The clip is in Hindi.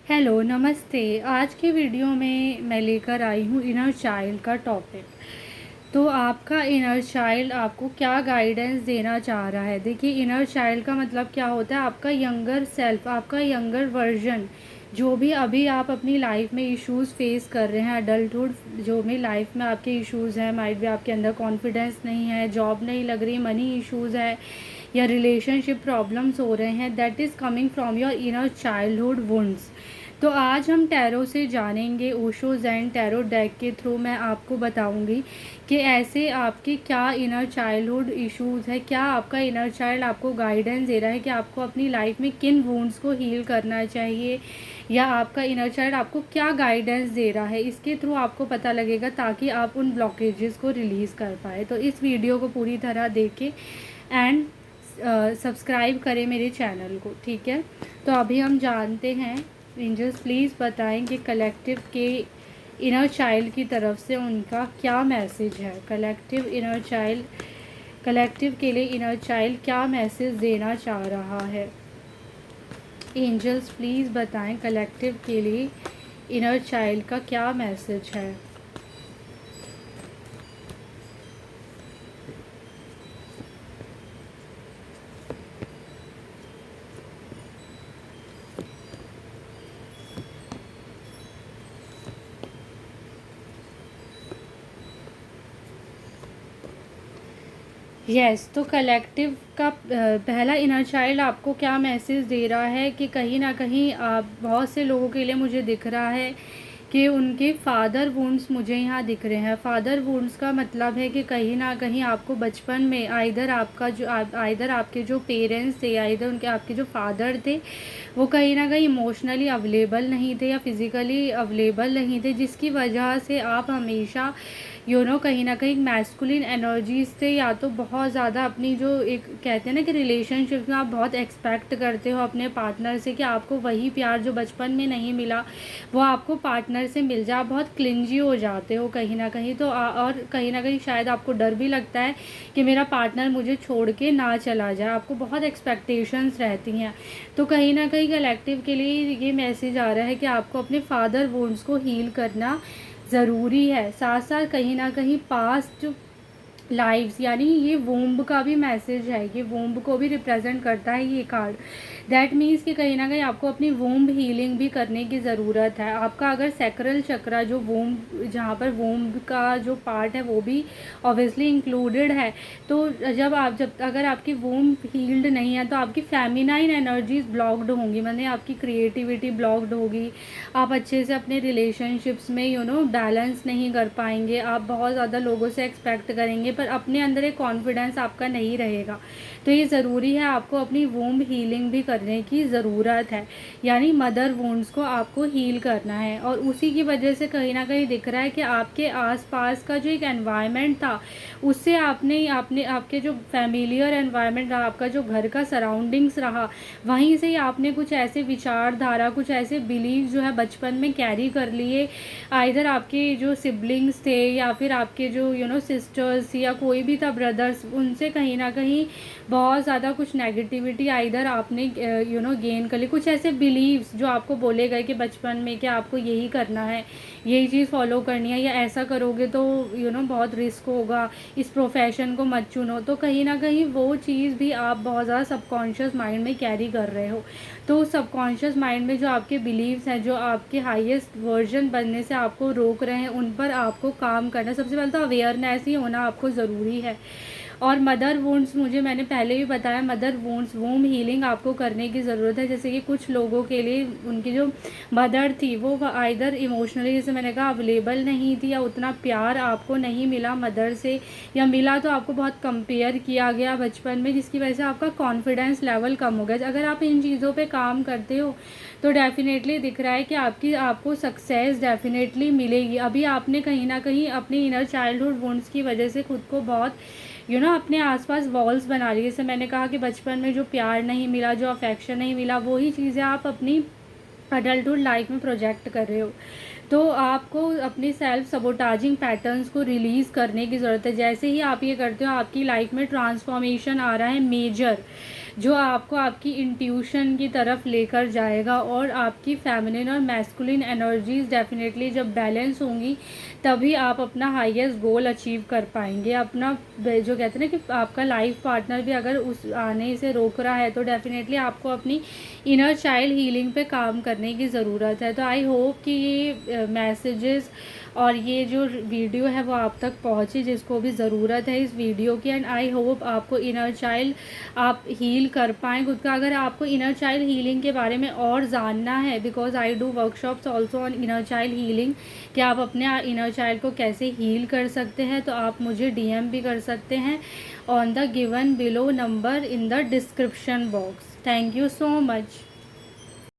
हेलो नमस्ते। आज की वीडियो में मैं लेकर आई हूँ इनर चाइल्ड का टॉपिक। तो आपका इनर चाइल्ड आपको क्या गाइडेंस देना चाह रहा है। देखिए, इनर चाइल्ड का मतलब क्या होता है, आपका यंगर सेल्फ, आपका यंगर वर्जन, जो भी अभी आप अपनी लाइफ में इश्यूज़ फेस कर रहे हैं, अडल्टहुड जो भी लाइफ में आपके इश्यूज़ हैं, माइट भी आपके अंदर कॉन्फिडेंस नहीं है, जॉब नहीं लग रही, मनी इश्यूज़ है या रिलेशनशिप प्रॉब्लम्स हो रहे हैं, that is coming from your inner childhood wounds. तो आज हम टैरो से जानेंगे, ओशो ज़ेन टैरो डेक के थ्रू मैं आपको बताऊंगी कि ऐसे आपके क्या इनर चाइल्डहुड इश्यूज़ है, क्या आपका इनर चाइल्ड आपको गाइडेंस दे रहा है कि आपको अपनी लाइफ में किन वुंड्स को हील करना चाहिए, या आपका इनर चाइल्ड आपको क्या गाइडेंस दे रहा है। इसके थ्रू आपको पता लगेगा ताकि आप उन ब्लॉकेजेस को रिलीज़ कर पाए। तो इस वीडियो को पूरी तरह देखें एंड सब्सक्राइब करें मेरे चैनल को, ठीक है। तो अभी हम जानते हैं, एंजल्स प्लीज़ बताएं कि कलेक्टिव के इनर चाइल्ड की तरफ से उनका क्या मैसेज है। कलेक्टिव के लिए इनर चाइल्ड क्या मैसेज देना चाह रहा है। एंजल्स प्लीज़ बताएं कलेक्टिव के लिए इनर चाइल्ड का क्या मैसेज है। तो कलेक्टिव का पहला इनर चाइल्ड आपको क्या मैसेज दे रहा है कि कहीं ना कहीं आप, बहुत से लोगों के लिए मुझे दिख रहा है कि उनके फादर वुंड्स मुझे यहाँ दिख रहे हैं। फादर वुंड्स का मतलब है कि कहीं ना कहीं आपको बचपन में आइदर आपके जो पेरेंट्स थे, आइदर उनके आपके जो फादर थे, वो कहीं ना कहीं इमोशनली अवेलेबल नहीं थे या फिज़िकली अवेलेबल नहीं थे, जिसकी वजह से आप हमेशा कहीं ना कहीं मैस्कुलिन एनर्जीज से, या तो बहुत ज़्यादा अपनी जो एक कहते हैं ना कि रिलेशनशिप में आप बहुत एक्सपेक्ट करते हो अपने पार्टनर से कि आपको वही प्यार जो बचपन में नहीं मिला वो आपको पार्टनर से मिल जाए। आप बहुत क्लिंजी हो जाते हो कहीं ना कहीं। तो और कहीं ना कहीं शायद आपको डर भी लगता है कि मेरा पार्टनर मुझे छोड़ के ना चला जाए, आपको बहुत एक्सपेक्टेशंस रहती हैं। तो कहीं ना कहीं कलेक्टिव के लिए ये मैसेज आ रहा है कि आपको अपने फादर वुंड्स को हील करना ज़रूरी है। साथ साथ कहीं ना कहीं पास्ट लाइव्स, यानी ये वोम्ब का भी मैसेज है, ये वोम्ब को भी रिप्रेजेंट करता है ये कार्ड। दैट मीन्स कि कहीं ना कहीं आपको अपनी वोम्ब हीलिंग भी करने की ज़रूरत है। आपका अगर सैक्रल चक्रा जो वोम्ब, जहाँ पर वोम्ब का जो पार्ट है वो भी ऑब्वियसली इंक्लूडेड है, तो जब अगर आपकी वोम्ब हील्ड नहीं है तो आपकी फेमिनाइन एनर्जीज ब्लॉक्ड होंगी, माने आपकी क्रिएटिविटी ब्लॉक्ड होगी, आप अच्छे से अपने रिलेशनशिप्स में बैलेंस नहीं कर पाएंगे, आप बहुत ज़्यादा लोगों से एक्सपेक्ट करेंगे पर अपने अंदर एक कॉन्फिडेंस आपका नहीं रहेगा। तो ये ज़रूरी है, आपको अपनी वूम्ब हीलिंग भी करने की ज़रूरत है, यानी मदर वुंड्स को आपको हील करना है। और उसी की वजह से कहीं ना कहीं दिख रहा है कि आपके आसपास का जो एक एनवायरनमेंट था, उससे आपने आपने आपके जो फैमिलियर एनवायरनमेंट रहा, आपका जो घर का सराउंडिंग्स रहा, वहीं से ही आपने कुछ ऐसे विचारधारा, कुछ ऐसे बिलीव जो है बचपन में कैरी कर लिए। आइदर आपके जो सिबलिंग्स थे या फिर आपके जो सिस्टर्स या कोई भी था, ब्रदर्स, उनसे कहीं ना कहीं बहुत ज़्यादा कुछ नेगेटिविटी आइदर आपने गेन कर ली। कुछ ऐसे बिलीव्स जो आपको बोले गए कि बचपन में कि आपको यही करना है, यही चीज़ फॉलो करनी है, या ऐसा करोगे तो बहुत रिस्क होगा, इस प्रोफेशन को मत चुनो। तो कहीं ना कहीं वो चीज़ भी आप बहुत ज़्यादा सबकॉन्शियस माइंड में कैरी कर रहे हो। तो सबकॉन्शियस माइंड में जो आपके बिलीव्स हैं, जो आपके हाईएस्ट वर्जन बनने से आपको रोक रहे हैं, उन पर आपको काम करना, सबसे पहले तो अवेयरनेस ही होना आपको ज़रूरी है। और मदर वुंड्स, मुझे मैंने पहले भी बताया, मदर वुंड्स वूम हीलिंग आपको करने की ज़रूरत है। जैसे कि कुछ लोगों के लिए उनकी जो मदर थी वो आइदर इमोशनली, जैसे मैंने कहा, अवेलेबल नहीं थी, या उतना प्यार आपको नहीं मिला मदर से, या मिला तो आपको बहुत कंपेयर किया गया बचपन में, जिसकी वजह से आपका कॉन्फिडेंस लेवल कम हो गया। अगर आप इन चीज़ों पे काम करते हो तो डेफिनेटली दिख रहा है कि आपको सक्सेस डेफिनेटली मिलेगी। अभी आपने कहीं ना कहीं अपनी इनर चाइल्डहुड वुंड्स की वजह से खुद को बहुत अपने आसपास वॉल्स बना ली। जैसे मैंने कहा कि बचपन में जो प्यार नहीं मिला, जो अफेक्शन नहीं मिला, वही चीज़ें आप अपनी अडल्टहुड लाइफ में प्रोजेक्ट कर रहे हो। तो आपको अपनी सेल्फ सबोटाजिंग पैटर्न्स को रिलीज़ करने की ज़रूरत है। जैसे ही आप ये करते हो, आपकी लाइफ में ट्रांसफॉर्मेशन आ रहा है मेजर, जो आपको आपकी इंट्यूशन की तरफ लेकर जाएगा, और आपकी फेमिनिन और मैस्कुलिन एनर्जीज डेफिनेटली जब बैलेंस होंगी तभी आप अपना हाईएस्ट गोल अचीव कर पाएंगे। अपना जो कहते हैं ना कि आपका लाइफ पार्टनर भी अगर उस आने से रोक रहा है तो डेफिनेटली आपको अपनी इनर चाइल्ड हीलिंग पे काम करने की ज़रूरत है। तो आई होप कि ये मैसेजेस और ये जो वीडियो है वो आप तक पहुँचे, जिसको भी ज़रूरत है इस वीडियो की। एंड आई होप आपको इनर चाइल्ड आप हील कर पाएँ खुद का। अगर आपको इनर चाइल्ड हीलिंग के बारे में और जानना है, because I do workshops also on inner child healing, कि आप अपने इनर चाइल्ड को कैसे हील कर सकते हैं, तो आप मुझे DM भी कर सकते हैं on the given below number in the description box. Thank you so much.